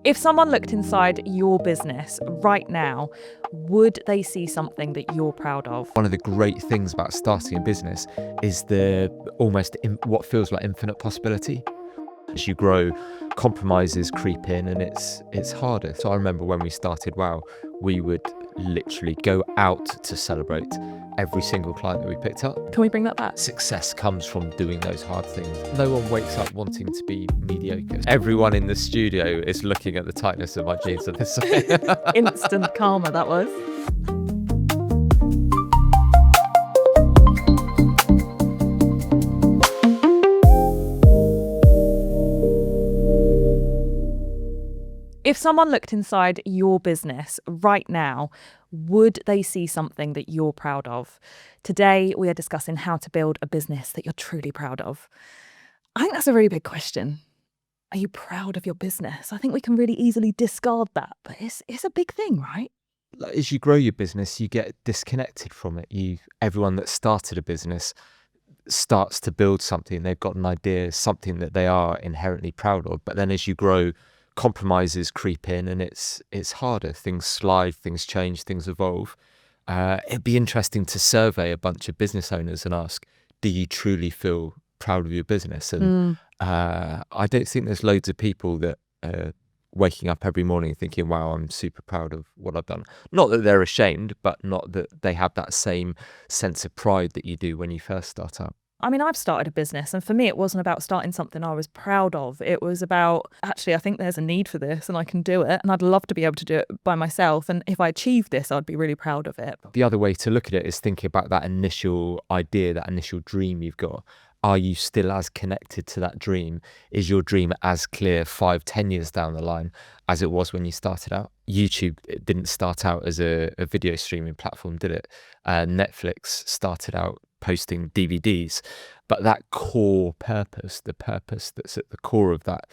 If someone looked inside your business right now, would they see something that you're proud of? One of the great things about starting a business is the what feels like infinite possibility. As you grow, compromises creep in and it's harder. So I remember when we started WOW, we would literally go out to celebrate every single client that we picked up. Can we bring that back? Success comes from doing those hard things. No one wakes up wanting to be mediocre. Everyone in the studio is looking at the tightness of my jeans at this point. Instant karma, that was. If someone looked inside your business right now, would they see something that you're proud of? Today, we are discussing how to build a business that you're truly proud of. I think that's a really big question. Are you proud of your business? I think we can really easily discard that, but it's a big thing, right? As you grow your business, you get disconnected from it. Everyone that started a business starts to build something. They've got an idea, something that they are inherently proud of. But then as you grow, compromises creep in and it's harder. Things slide, things change, things evolve. It'd be interesting to survey a bunch of business owners and ask, do you truly feel proud of your business? And I don't think there's loads of people that waking up every morning thinking, wow, I'm super proud of what I've done. Not that they're ashamed, but not that they have that same sense of pride that you do when you first start out. I mean, I've started a business, and for me, it wasn't about starting something I was proud of. It was about, actually, I think there's a need for this and I can do it. And I'd love to be able to do it by myself. And if I achieved this, I'd be really proud of it. The other way to look at it is thinking about that initial idea, that initial dream you've got. Are you still as connected to that dream? Is your dream as clear 5-10 years down the line as it was when you started out? YouTube didn't start out as a video streaming platform, did it? Netflix started out posting DVDs, but that core purpose, the purpose that's at the core of that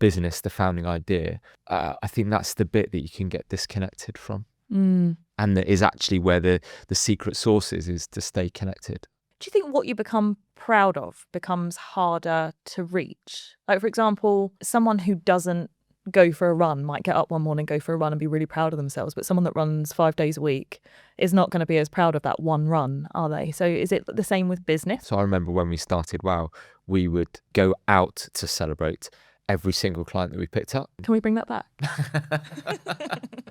business, the founding idea, I think that's the bit that you can get disconnected from. And that is actually where the secret sauce is to stay connected. Do you think what you become proud of becomes harder to reach? Like, for example, someone who doesn't go for a run might get up one morning, go for a run and be really proud of themselves, but someone that runs 5 days a week is not going to be as proud of that one run, are they? So is it the same with business? So I remember when we started WOW, we would go out to celebrate every single client that we picked up. Can we bring that back?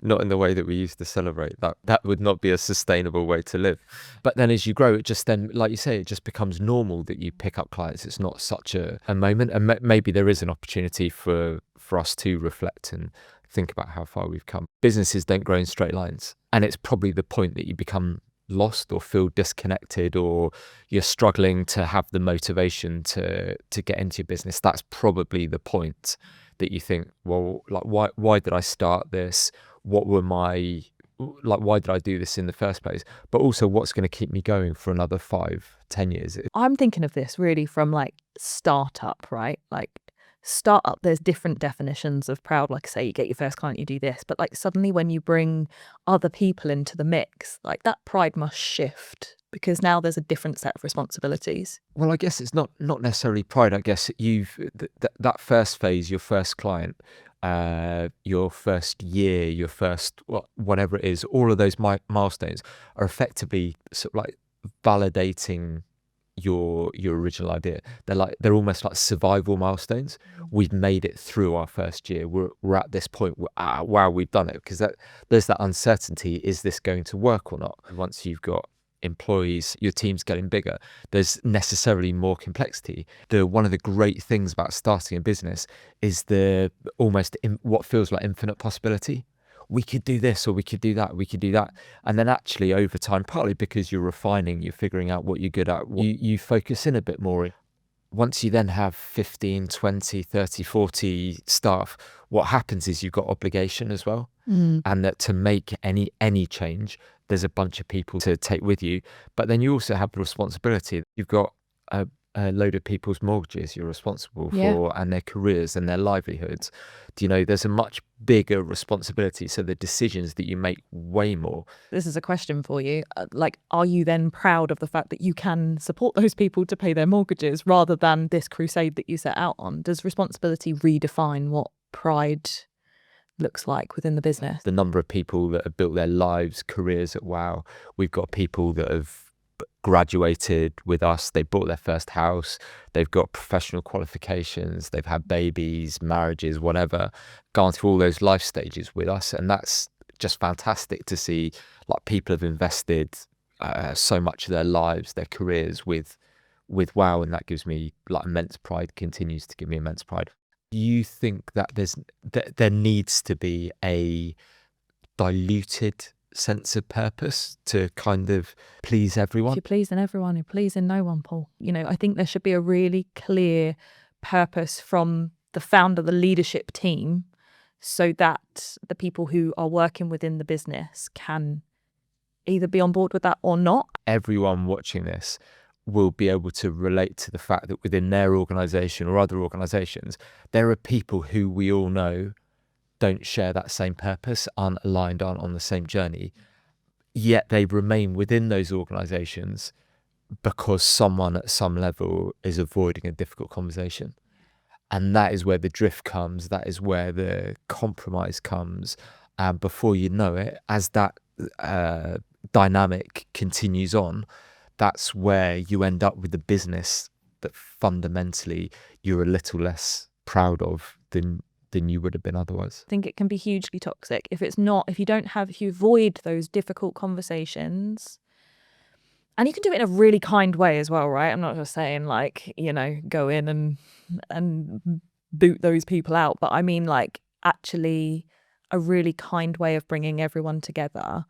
Not in the way that we used to celebrate. That would not be a sustainable way to live. But then as you grow, it just then, like you say, it just becomes normal that you pick up clients. It's not such a moment. And maybe there is an opportunity for us to reflect and think about how far we've come. Businesses don't grow in straight lines. And it's probably the point that you become lost or feel disconnected, or you're struggling to have the motivation to get into your business. That's probably the point that you think, well, like, why did I start this? Why did I do this in the first place? But also, what's going to keep me going for another 5-10 years? I'm thinking of this really from like startup, right? Like startup, there's different definitions of proud. Like, say you get your first client, you do this, but like suddenly when you bring other people into the mix, like that pride must shift because now there's a different set of responsibilities. Well, I guess it's not necessarily pride. I guess that first phase, your first client, your first year, your first whatever it is, all of those milestones are effectively sort of like validating your original idea. They're almost like survival milestones. We've made it through our first year. We're at this point. Wow, we've done it. Because there's that uncertainty. Is this going to work or not? Once you've got employees, your team's getting bigger, there's necessarily more complexity. One of the great things about starting a business is what feels like infinite possibility. We could do this, or we could do that, and then actually over time, partly because you're refining, you're figuring out what you're good at, you focus in a bit more. Once you then have 15, 20, 30, 40 staff, what happens is you've got obligation as well. And that to make any change, there's a bunch of people to take with you, but then you also have the responsibility. You've got a load of people's mortgages you're responsible for, and their careers and their livelihoods. There's a much bigger responsibility, so the decisions that you make way more. This is a question for you. Are you then proud of the fact that you can support those people to pay their mortgages rather than this crusade that you set out on? Does responsibility redefine what pride looks like within the business. The number of people that have built their lives, careers at WOW. We've got people that have graduated with us, they bought their first house, they've got professional qualifications, they've had babies, marriages, whatever, gone through all those life stages with us. And that's just fantastic to see. Like, people have invested so much of their lives, their careers with WOW, and that gives me like immense pride, continues to give me immense pride. Do you think that there needs to be a diluted sense of purpose to kind of please everyone? If you're pleasing everyone, you're pleasing no one, Paul. You know, I think there should be a really clear purpose from the founder, the leadership team, so that the people who are working within the business can either be on board with that or not. Everyone watching this will be able to relate to the fact that within their organisation or other organisations, there are people who we all know don't share that same purpose, aren't aligned, aren't on the same journey, yet they remain within those organisations because someone at some level is avoiding a difficult conversation. And that is where the drift comes, that is where the compromise comes. And before you know it, as that dynamic continues on, that's where you end up with a business that fundamentally you're a little less proud of than you would have been otherwise. I think it can be hugely toxic if you avoid those difficult conversations. And you can do it in a really kind way as well, right? I'm not just saying like, you know, go in and boot those people out, but I mean like actually a really kind way of bringing everyone together.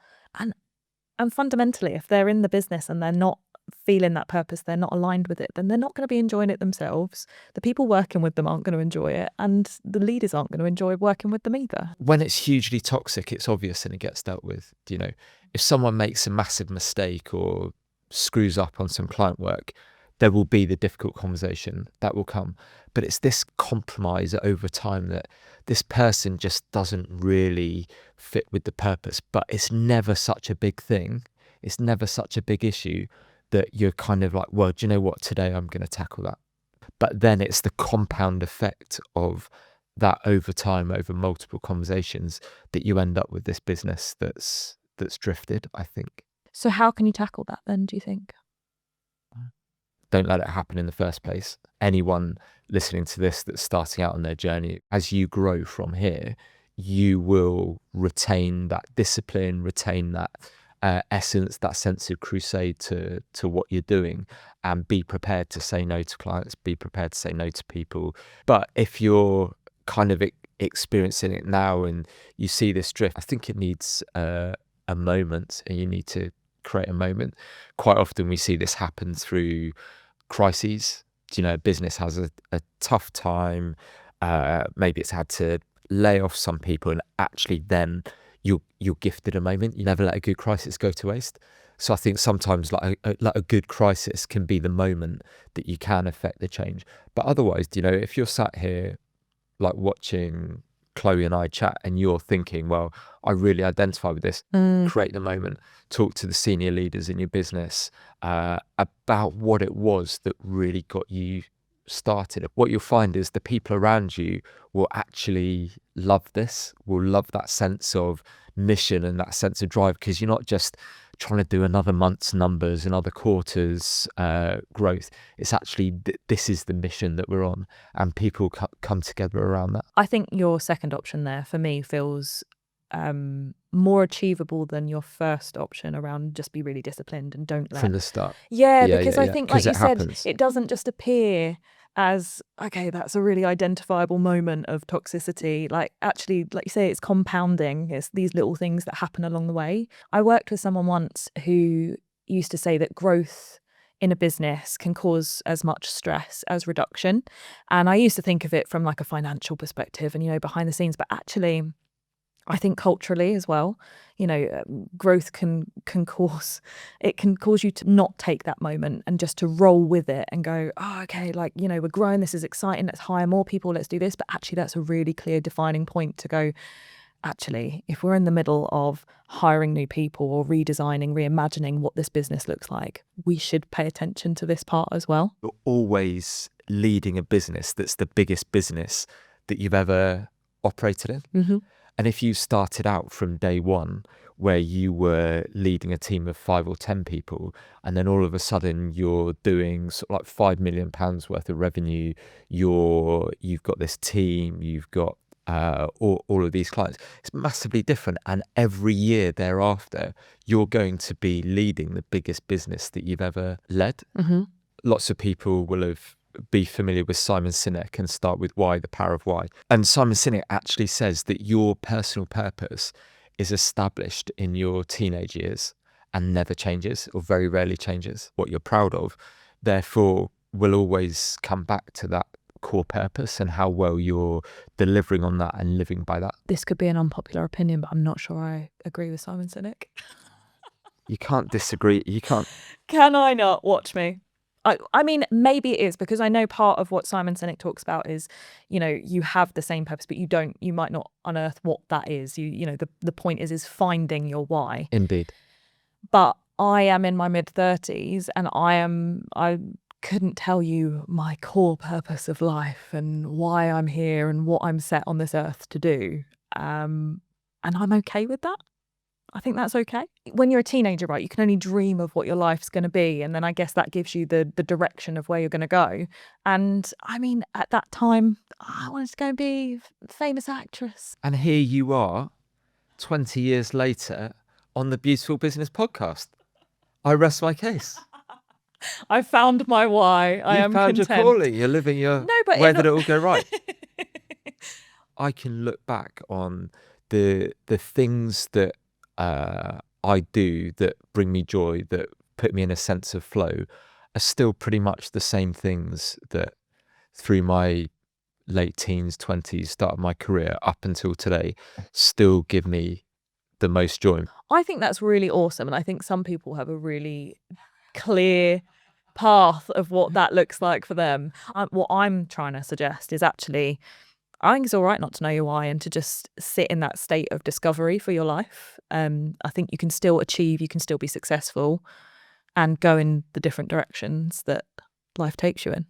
And fundamentally, if they're in the business and they're not feeling that purpose, they're not aligned with it, then they're not going to be enjoying it themselves. The people working with them aren't going to enjoy it, and the leaders aren't going to enjoy working with them either. When it's hugely toxic, it's obvious and it gets dealt with. You know, if someone makes a massive mistake or screws up on some client work, there will be the difficult conversation that will come. But it's this compromise over time that this person just doesn't really fit with the purpose, but it's never such a big thing. It's never such a big issue that you're kind of like, well, do you know what? Today I'm going to tackle that. But then it's the compound effect of that over time, over multiple conversations, that you end up with this business that's drifted, I think. So how can you tackle that then, do you think? Don't let it happen in the first place. Anyone listening to this that's starting out on their journey, as you grow from here, you will retain that discipline, retain that essence, that sense of crusade to what you're doing, and be prepared to say no to clients, be prepared to say no to people. But if you're kind of experiencing it now and you see this drift, I think it needs a moment, and you need to create a moment. Quite often we see this happen through crises. You know, a business has a tough time, maybe it's had to lay off some people, and actually then you're gifted a moment. You never let a good crisis go to waste. So I think sometimes like a good crisis can be the moment that you can affect the change. But otherwise, you know, if you're sat here like watching Chloe and I chat and you're thinking, well, I really identify with this, create the moment, talk to the senior leaders in your business about what it was that really got you started. What you'll find is the people around you will actually love this, will love that sense of mission and that sense of drive, because you're not just trying to do another month's numbers, another quarter's growth. It's actually this is the mission that we're on, and people come together around that. I think your second option there for me feels more achievable than your first option around just be really disciplined and don't let From the start. because I think, like you said, happens. it doesn't just appear as, okay, that's a really identifiable moment of toxicity. Like, actually, like you say, it's compounding. It's these little things that happen along the way. I worked with someone once who used to say that growth in a business can cause as much stress as reduction. And I used to think of it from like a financial perspective and, you know, behind the scenes, but actually I think culturally as well, you know, growth can cause you to not take that moment and just to roll with it and go, oh, okay, like, you know, we're growing, this is exciting, let's hire more people, let's do this. But actually that's a really clear defining point to go, actually, if we're in the middle of hiring new people or redesigning, reimagining what this business looks like, we should pay attention to this part as well. You're always leading a business that's the biggest business that you've ever operated in. Mm-hmm. And if you started out from day one where you were leading a team of 5 or 10 people, and then all of a sudden you're doing sort of like £5 million worth of revenue, you've got this team, you've got all of these clients, it's massively different. And every year thereafter, you're going to be leading the biggest business that you've ever led. Mm-hmm. Lots of people will be familiar with Simon Sinek and start with why, the power of why. And Simon Sinek actually says that your personal purpose is established in your teenage years and never changes, or very rarely changes. What you're proud of, therefore, will always come back to that core purpose and how well you're delivering on that and living by that. This could be an unpopular opinion, but I'm not sure I agree with Simon Sinek. You can't disagree. You can't. Can I not? Watch me. I mean, maybe it is, because I know part of what Simon Sinek talks about is, you have the same purpose, but you might not unearth what that is. The point is finding your why. Indeed. But I am in my mid-30s and I couldn't tell you my core purpose of life and why I'm here and what I'm set on this earth to do. And I'm okay with that. I think that's okay. When you're a teenager, right, you can only dream of what your life's going to be. And then I guess that gives you the direction of where you're going to go. And I mean, at that time, I wanted to go and be a famous actress. And here you are, 20 years later, on the Beautiful Business podcast. I rest my case. I found my why. I am found content. your calling. You're living your... No, but where did it all go right? I can look back on the things that I do that bring me joy, that put me in a sense of flow, are still pretty much the same things that through my late teens, 20s, start of my career up until today, still give me the most joy. I think that's really awesome. And I think some people have a really clear path of what that looks like for them. What I'm trying to suggest is actually, I think it's all right not to know your why and to just sit in that state of discovery for your life. I think you can still achieve, you can still be successful and go in the different directions that life takes you in.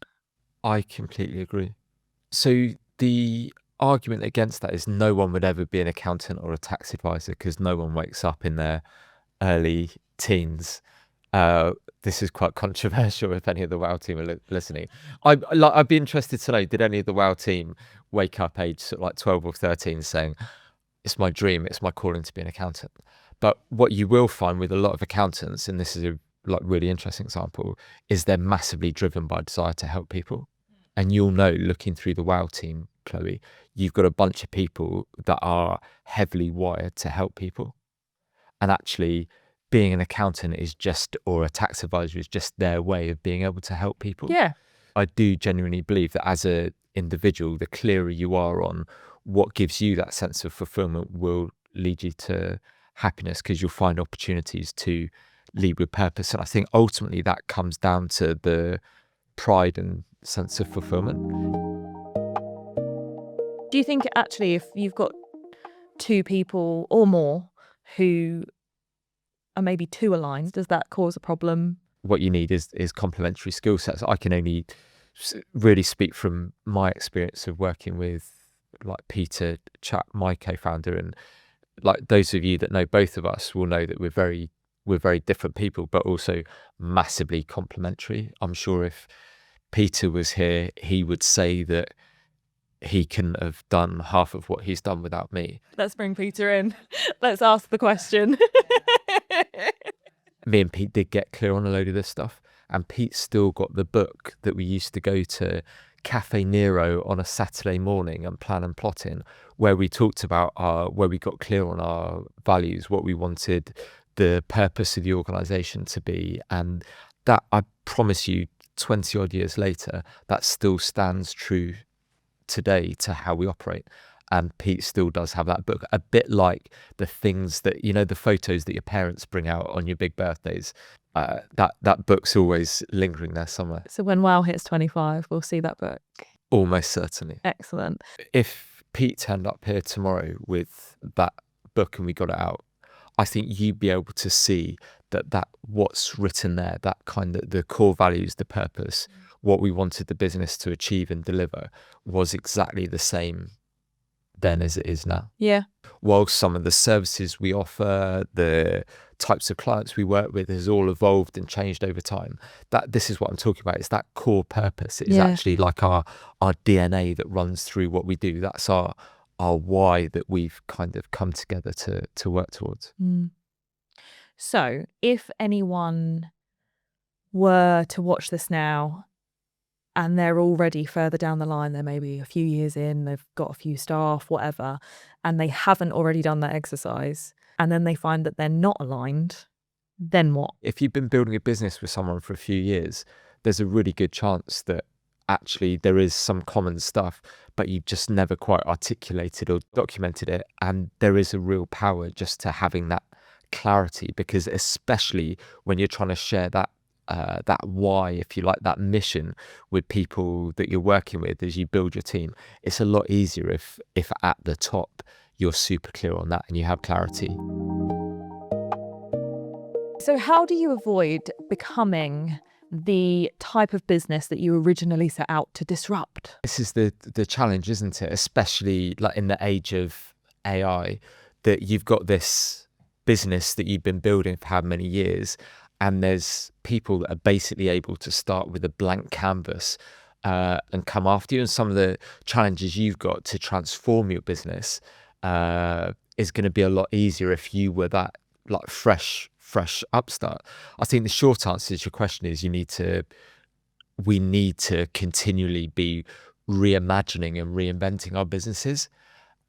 I completely agree. So the argument against that is no one would ever be an accountant or a tax advisor because no one wakes up in their early teens. This is quite controversial if any of the WOW team are listening. I'd be interested to know, did any of the WOW team wake up age sort of like 12 or 13 saying, it's my dream, it's my calling to be an accountant? But what you will find with a lot of accountants, and this is a really interesting example, is they're massively driven by desire to help people. And you'll know, looking through the WOW team, Chloe, you've got a bunch of people that are heavily wired to help people. And actually, being an accountant is just, or a tax advisor is just their way of being able to help people. Yeah. I do genuinely believe that as an individual, the clearer you are on what gives you that sense of fulfillment will lead you to happiness, because you'll find opportunities to lead with purpose. And I think ultimately that comes down to the pride and sense of fulfillment. Do you think actually if you've got two people or more who are maybe too aligned, does that cause a problem? What you need is complementary skill sets. I can only really speak from my experience of working with like Peter Chat, my co-founder, and like those of you that know both of us will know that we're very different people, but also massively complementary. I'm sure if Peter was here, he would say that he couldn't have done half of what he's done without me. Let's bring Peter in. Let's ask the question. Me and Pete did get clear on a load of this stuff, and Pete still got the book that we used to go to Cafe Nero on a Saturday morning and plan and plot in, where we talked about where we got clear on our values, what we wanted the purpose of the organisation to be. And that, I promise you, 20 odd years later, that still stands true today to how we operate. And Pete still does have that book, a bit like the things that, the photos that your parents bring out on your big birthdays. That book's always lingering there somewhere. So when WOW hits 25, we'll see that book. Almost certainly. Excellent. If Pete turned up here tomorrow with that book and we got it out, I think you'd be able to see that what's written there, that kind of the core values, the purpose, what we wanted the business to achieve and deliver, was exactly the same then as it is now. Yeah. While some of the services we offer, the types of clients we work with has all evolved and changed over time, that this is what I'm talking about. It's that core purpose. It is actually like our DNA that runs through what we do. That's our why that we've kind of come together to work towards. So if anyone were to watch this now and they're already further down the line, they're maybe a few years in, they've got a few staff, whatever, and they haven't already done that exercise, and then they find that they're not aligned, then what? If you've been building a business with someone for a few years, there's a really good chance that actually there is some common stuff, but you've just never quite articulated or documented it. And there is a real power just to having that clarity, because especially when you're trying to share that why, if you like, that mission with people that you're working with as you build your team, it's a lot easier if at the top you're super clear on that and you have clarity. So how do you avoid becoming the type of business that you originally set out to disrupt? This is the challenge, isn't it? Especially like in the age of AI, that you've got this business that you've been building for how many years, and there's people that are basically able to start with a blank canvas and come after you. And some of the challenges you've got to transform your business is going to be a lot easier if you were that like fresh upstart. I think the short answer to your question is we need to continually be reimagining and reinventing our businesses,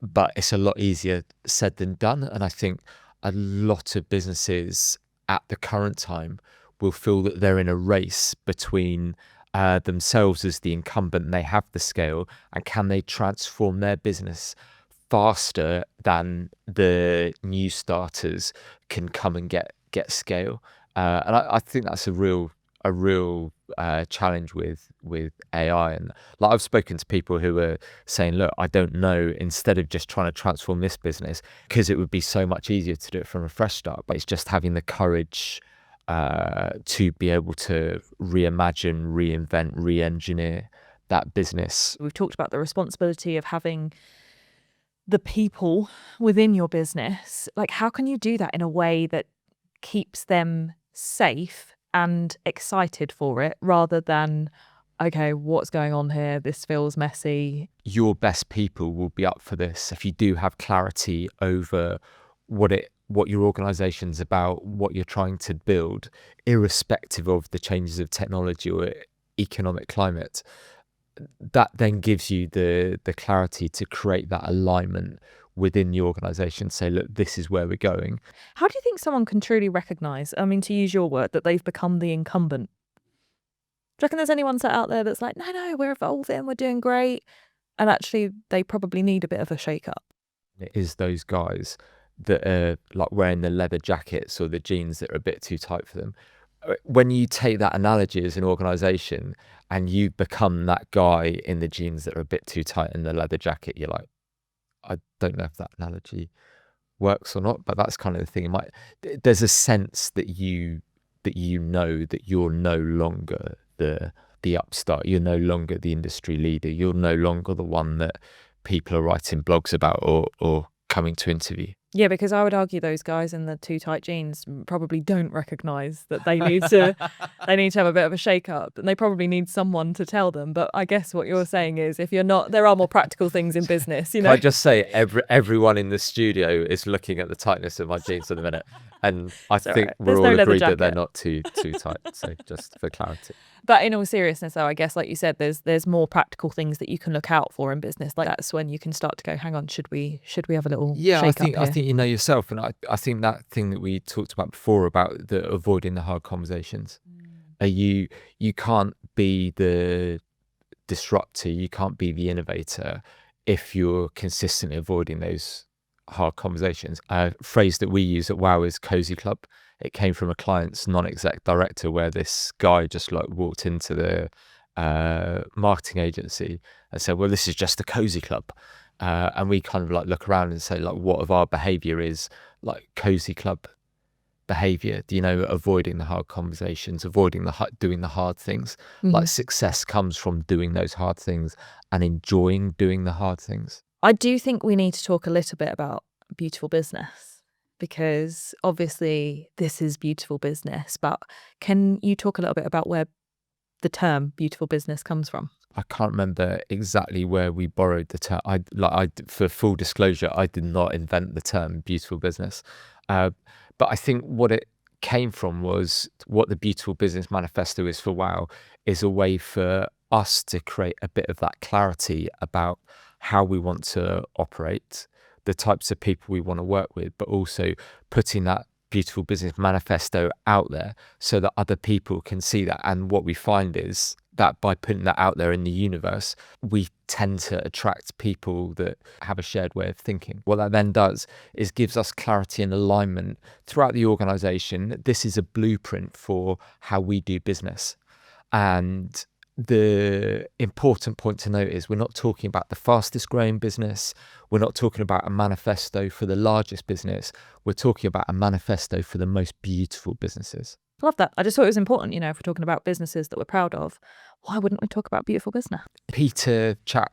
but it's a lot easier said than done. And I think a lot of businesses at the current time will feel that they're in a race between themselves as the incumbent, and they have the scale, and can they transform their business faster than the new starters can come and get scale. And I think that's a real challenge with AI. And like, I've spoken to people who are saying, look, I don't know, instead of just trying to transform this business, because it would be so much easier to do it from a fresh start, but it's just having the courage to be able to reimagine, reinvent, re-engineer that business. We've talked about the responsibility of having the people within your business. Like, how can you do that in a way that keeps them safe and excited for it, rather than, okay, what's going on here? This feels messy. Your best people will be up for this if you do have clarity over what your organization's about, what you're trying to build, irrespective of the changes of technology or economic climate. That then gives you the clarity to create that alignment within the organization, say, look, this is where we're going. How do you think someone can truly recognize, I mean, to use your word, that they've become the incumbent? Do you reckon there's anyone sat out there that's like, no, we're evolving, we're doing great, and actually they probably need a bit of a shake up? It is those guys that are like wearing the leather jackets or the jeans that are a bit too tight for them. When you take that analogy as an organization and you become that guy in the jeans that are a bit too tight in the leather jacket, you're like, I don't know if that analogy works or not, but that's kind of the thing. There's a sense that you know that you're no longer the upstart, you're no longer the industry leader, you're no longer the one that people are writing blogs about or coming to interview. Yeah, because I would argue those guys in the too tight jeans probably don't recognise that they need to have a bit of a shake up, and they probably need someone to tell them. But I guess what you're saying is, if you're not, there are more practical things in business, you know. Can I just say everyone in the studio is looking at the tightness of my jeans at the minute, and I think we're all agreed that they're not too tight. So just for clarity. But in all seriousness, though, I guess, like you said, there's more practical things that you can look out for in business. Like, that's when you can start to go, hang on, should we have a little shake I up think here? you know yourself, and I think that thing that we talked about before about the avoiding the hard conversations. You can't be the disruptor, you can't be the innovator if you're consistently avoiding those hard conversations. A phrase that we use at WOW is cozy club. It came from a client's non-exec director, where this guy just like walked into the marketing agency and said, well, this is just a cozy club. And we kind of like look around and say, like, what of our behavior is like cozy club behavior? Do you know, avoiding the hard conversations, avoiding doing the hard things. Like, success comes from doing those hard things and enjoying doing the hard things. I do think we need to talk a little bit about beautiful business, because obviously this is beautiful business, but can you talk a little bit about where the term beautiful business comes from? I can't remember exactly where we borrowed the term. For full disclosure, I did not invent the term beautiful business. But I think what it came from was what the Beautiful Business Manifesto is for WOW is a way for us to create a bit of that clarity about how we want to operate, the types of people we want to work with, but also putting that Beautiful Business Manifesto out there so that other people can see that. And what we find is that by putting that out there in the universe, we tend to attract people that have a shared way of thinking. What that then does is gives us clarity and alignment throughout the organization. This is a blueprint for how we do business. And the important point to note is we're not talking about the fastest growing business. We're not talking about a manifesto for the largest business. We're talking about a manifesto for the most beautiful businesses. Love that. I just thought it was important, if we're talking about businesses that we're proud of, why wouldn't we talk about beautiful business? Peter Chat,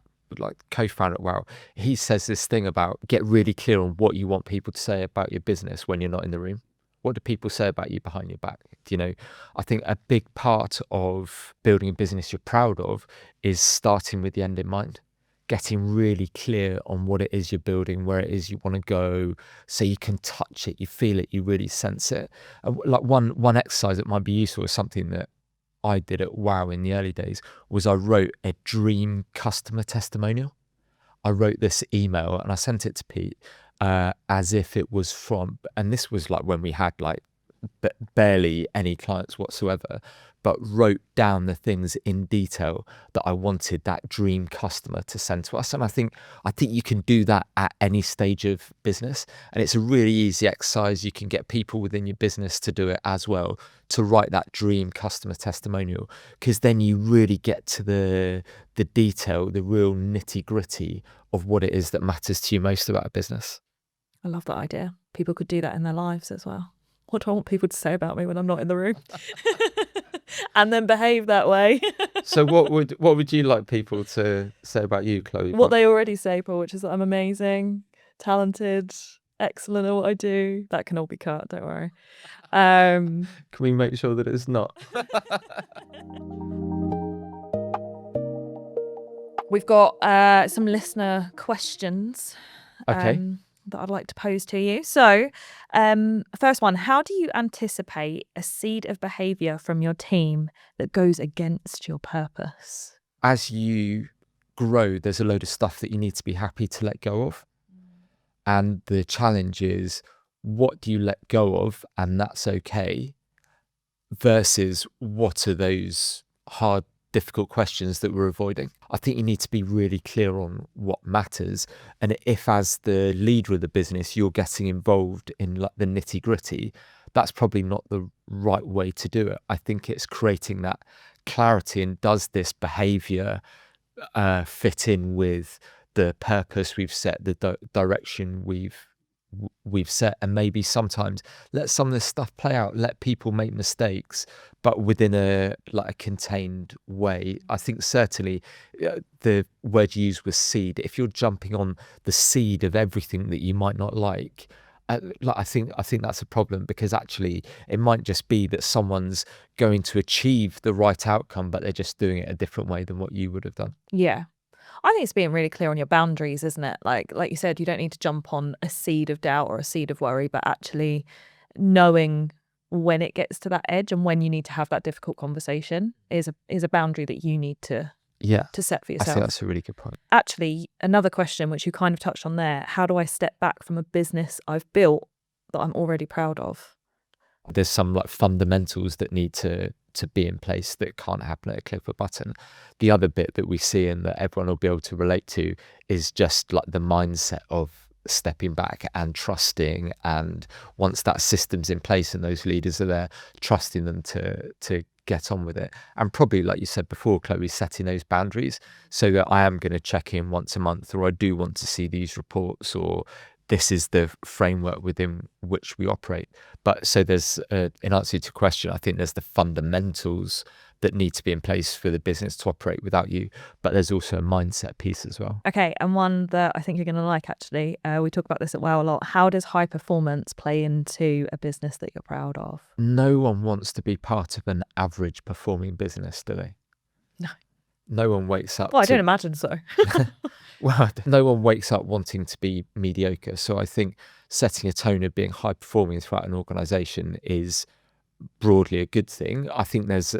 co-founder at WOW, he says this thing about get really clear on what you want people to say about your business when you're not in the room. What do people say about you behind your back? I think a big part of building a business you're proud of is starting with the end in mind, getting really clear on what it is you're building, where it is you want to go, so you can touch it, you feel it, you really sense it. One exercise that might be useful is something that I did at WOW in the early days was I wrote a dream customer testimonial. I wrote this email and I sent it to Pete as if it was from, and this was like when we had barely any clients whatsoever, but wrote down the things in detail that I wanted that dream customer to send to us. And I think you can do that at any stage of business. And it's a really easy exercise. You can get people within your business to do it as well, to write that dream customer testimonial, because then you really get to the detail, the real nitty gritty of what it is that matters to you most about a business. I love that idea. People could do that in their lives as well. What do I want people to say about me when I'm not in the room? And then behave that way. So what would you like people to say about you, Chloe? What they already say, Paul, which is that I'm amazing, talented, excellent at what I do. That can all be cut, don't worry. Can we make sure that it's not? We've got some listener questions. Okay. That I'd like to pose to you. So, first one, how do you anticipate a seed of behaviour from your team that goes against your purpose? As you grow, there's a load of stuff that you need to be happy to let go of. And the challenge is, what do you let go of and that's okay, versus what are those hard, difficult questions that we're avoiding? I think you need to be really clear on what matters. And if as the leader of the business, you're getting involved in the nitty gritty, that's probably not the right way to do it. I think it's creating that clarity, and does this behavior fit in with the purpose we've set, the direction we've set, and maybe sometimes let some of this stuff play out, let people make mistakes, but within a contained way. I think certainly the word you used was seed. If you're jumping on the seed of everything that you might not like, I think that's a problem, because actually it might just be that someone's going to achieve the right outcome, but they're just doing it a different way than what you would have done. Yeah. I think it's being really clear on your boundaries, isn't it? Like you said, you don't need to jump on a seed of doubt or a seed of worry, but actually knowing when it gets to that edge and when you need to have that difficult conversation is a boundary that you need to set for yourself. I think that's a really good point. Actually, another question which you kind of touched on there, how do I step back from a business I've built that I'm already proud of? There's some fundamentals that need to be in place that can't happen at a click of a button. The other bit that we see and that everyone will be able to relate to is just the mindset of stepping back and trusting, and once that system's in place and those leaders are there, trusting them to get on with it. And probably, like you said before, Chloe, setting those boundaries so that I am going to check in once a month, or I do want to see these reports, or this is the framework within which we operate. But so there's, in answer to your question, I think there's the fundamentals that need to be in place for the business to operate without you. But there's also a mindset piece as well. Okay, and one that I think you're going to like, actually. We talk about this at WOW a lot. How does high performance play into a business that you're proud of? No one wants to be part of an average performing business, do they? No. No one wakes up. Well, I don't imagine so. Well, no one wakes up wanting to be mediocre. So I think setting a tone of being high performing throughout an organisation is broadly a good thing. I think there's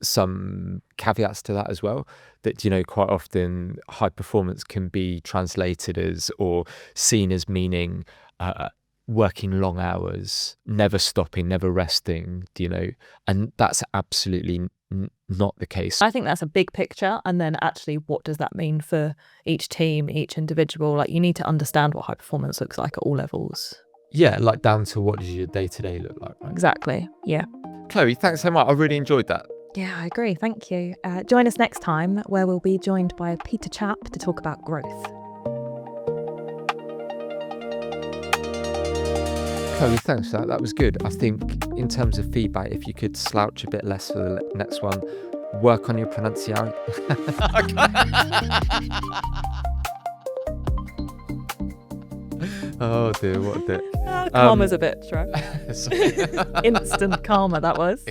some caveats to that as well, that, you know, quite often high performance can be translated as or seen as meaning working long hours, never stopping, never resting, you know, and that's absolutely not the case. I think that's a big picture. And then actually, what does that mean for each team, each individual? Like, you need to understand what high performance looks like at all levels. Yeah, like down to what does your day-to-day look like, right? Exactly. Yeah. Chloe, thanks so much. I really enjoyed that. Yeah, I agree. Thank you. Join us next time, where we'll be joined by Peter Chapp to talk about growth. Chloe, thanks for that. That was good. I think in terms of feedback, if you could slouch a bit less for the next one, work on your pronunciation. Oh dear, what a dick. Karma's a bitch, right? Instant karma, that was.